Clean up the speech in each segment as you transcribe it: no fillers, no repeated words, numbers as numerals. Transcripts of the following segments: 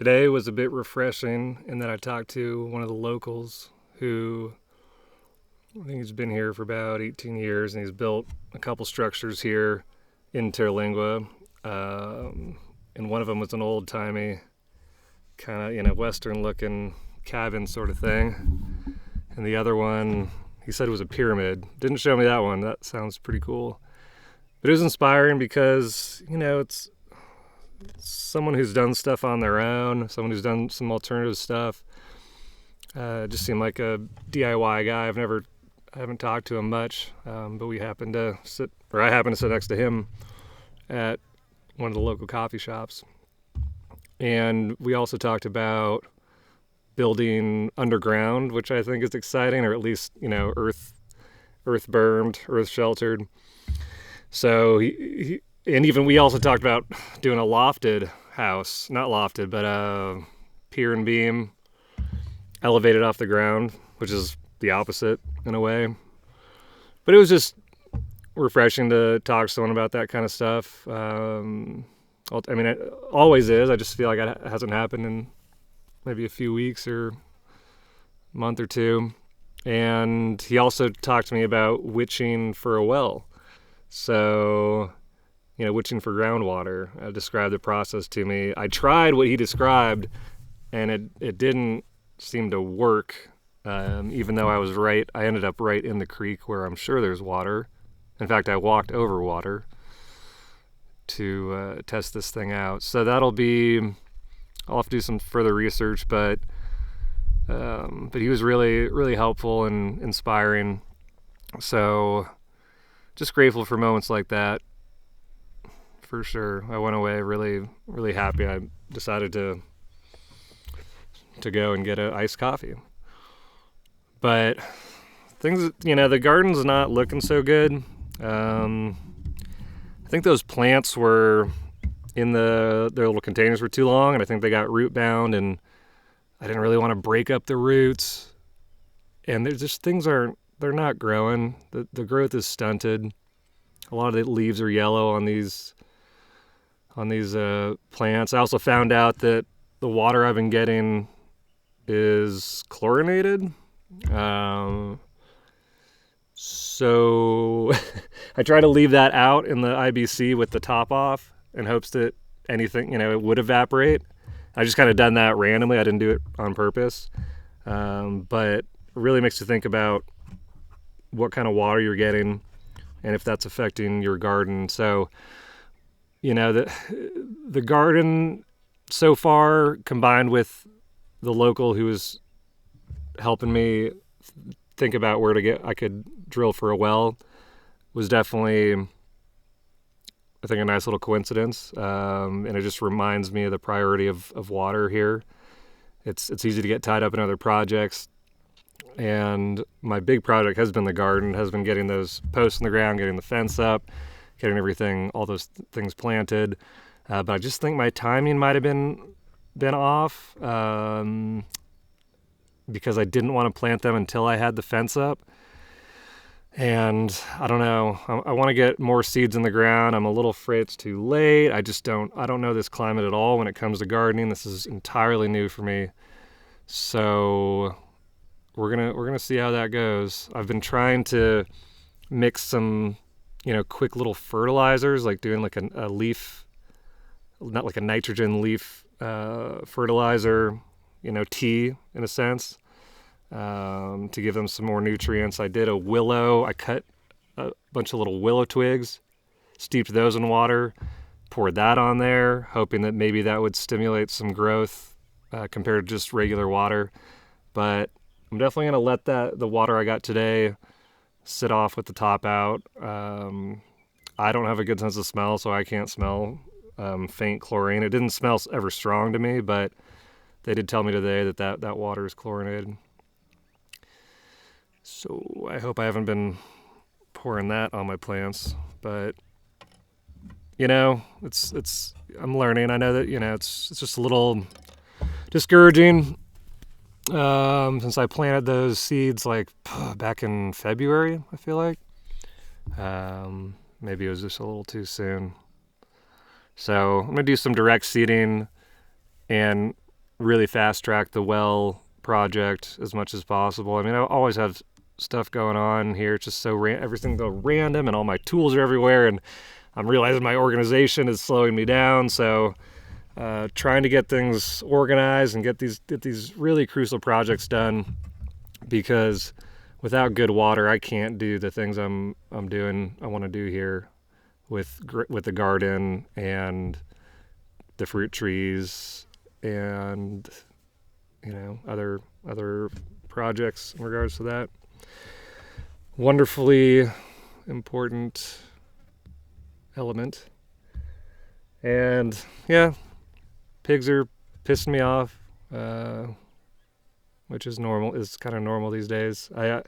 Today was a bit refreshing in that I talked to one of the locals who I think he's been here for about 18 years, and he's built a couple structures here in Terlingua. And one of them was an old-timey kind of, Western-looking cabin sort of thing. And the other one, he said it was a pyramid. Didn't show me that one. That sounds pretty cool. But it was inspiring because, it's someone who's done stuff on their own, someone who's done some alternative stuff. Just seemed like a DIY guy. I haven't talked to him much, but I happened to sit next to him at one of the local coffee shops. And we also talked about building underground, which I think is exciting, or at least, earth bermed, earth sheltered. So we also talked about doing a lofted house, not lofted, but pier and beam, elevated off the ground, which is the opposite in a way. But it was just refreshing to talk to someone about that kind of stuff. It always is. I just feel like it hasn't happened in maybe a few weeks or month or two. And he also talked to me about witching for a well. So, witching for groundwater. Described the process to me. I tried what he described, and it didn't seem to work. Even though I was right, I ended up right in the creek where I'm sure there's water. In fact, I walked over water to test this thing out. So I'll have to do some further research, but he was really, really helpful and inspiring. So just grateful for moments like that, for sure. I went away really, really happy. I decided to go and get an iced coffee. But things, the garden's not looking so good. I think those plants were in their little containers for too long, and I think they got root bound, and I didn't really want to break up the roots. And there's just they're not growing. The growth is stunted. A lot of the leaves are yellow on these plants. I also found out that the water I've been getting is chlorinated. So I try to leave that out in the IBC with the top off in hopes that anything, it would evaporate. I just kind of done that randomly. I didn't do it on purpose. But it really makes you think about what kind of water you're getting and if that's affecting your garden. So, the garden so far, combined with the local who was helping me think about where I could drill for a well, was definitely, I think, a nice little coincidence. And it just reminds me of the priority of water here. It's easy to get tied up in other projects. And my big project has been the garden, has been getting those posts in the ground, getting the fence up, getting everything, all those things planted. But I just think my timing might have been off. Because I didn't want to plant them until I had the fence up. And I don't know, I want to get more seeds in the ground. I'm a little afraid it's too late. I don't know this climate at all when it comes to gardening. This is entirely new for me. So we're gonna see how that goes. I've been trying to mix some, quick little fertilizers, like doing like a leaf, not like a nitrogen leaf fertilizer, tea in a sense, to give them some more nutrients. I cut a bunch of little willow twigs, steeped those in water, poured that on there, hoping that maybe that would stimulate some growth compared to just regular water. But I'm definitely going to let the water I got today sit off with the top out. I don't have a good sense of smell, so I can't smell faint chlorine. It didn't smell ever strong to me, but they did tell me today that water is chlorinated. So I hope I haven't been pouring that on my plants. But, I'm learning. I know that, it's just a little discouraging since I planted those seeds back in February, I feel like. Maybe it was just a little too soon. So I'm going to do some direct seeding and really fast track the well project as much as possible. I mean, I always have stuff going on here. It's just so everything's so random, and all my tools are everywhere, and I'm realizing my organization is slowing me down. So trying to get things organized and get these really crucial projects done, because without good water, I can't do the things I want to do here with the garden and the fruit trees and other projects in regards to that. Wonderfully important element. And yeah, pigs are pissing me off, which is normal. It's kind of normal these days. I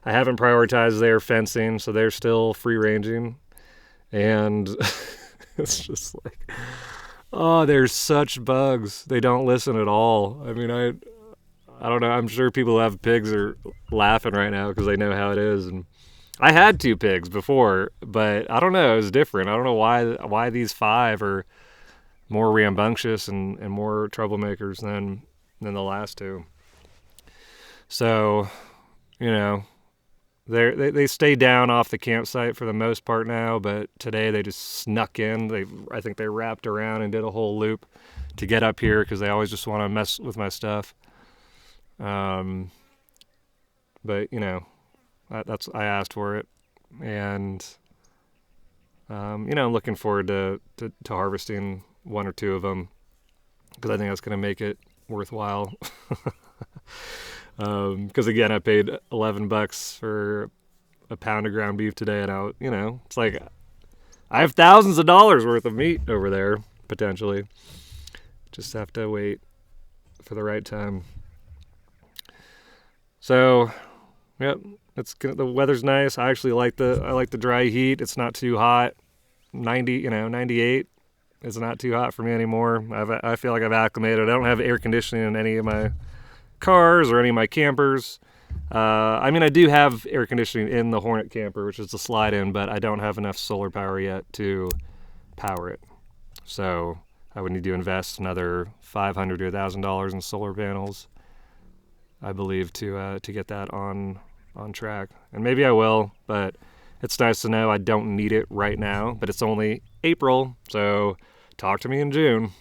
haven't prioritized their fencing, so they're still free ranging, and it's just like, oh, there's such bugs. They don't listen at all. I mean, I don't know. I'm sure people who have pigs are laughing right now because they know how it is. And I had 2 pigs before, but I don't know. It was different. I don't know why these 5 are more rambunctious and more troublemakers than the last 2. So, they stay down off the campsite for the most part now, but today they just snuck in. I think they wrapped around and did a whole loop to get up here because they always just want to mess with my stuff. But I asked for it, and I'm looking forward to harvesting 1 or 2 of them, because I think that's going to make it worthwhile. Because again, I paid $11 for a pound of ground beef today, and it's like I have thousands of dollars worth of meat over there potentially. Just have to wait for the right time. So, yep, the weather's nice. I actually like the dry heat. It's not too hot. 98 is not too hot for me anymore. I feel like I've acclimated. I don't have air conditioning in any of my cars or any of my campers. I mean, I do have air conditioning in the Hornet camper, which is the slide-in, but I don't have enough solar power yet to power it. So I would need to invest another $500 to $1,000 in solar panels, I believe, to get that on track. And maybe I will, but it's nice to know I don't need it right now. But it's only April, so talk to me in June.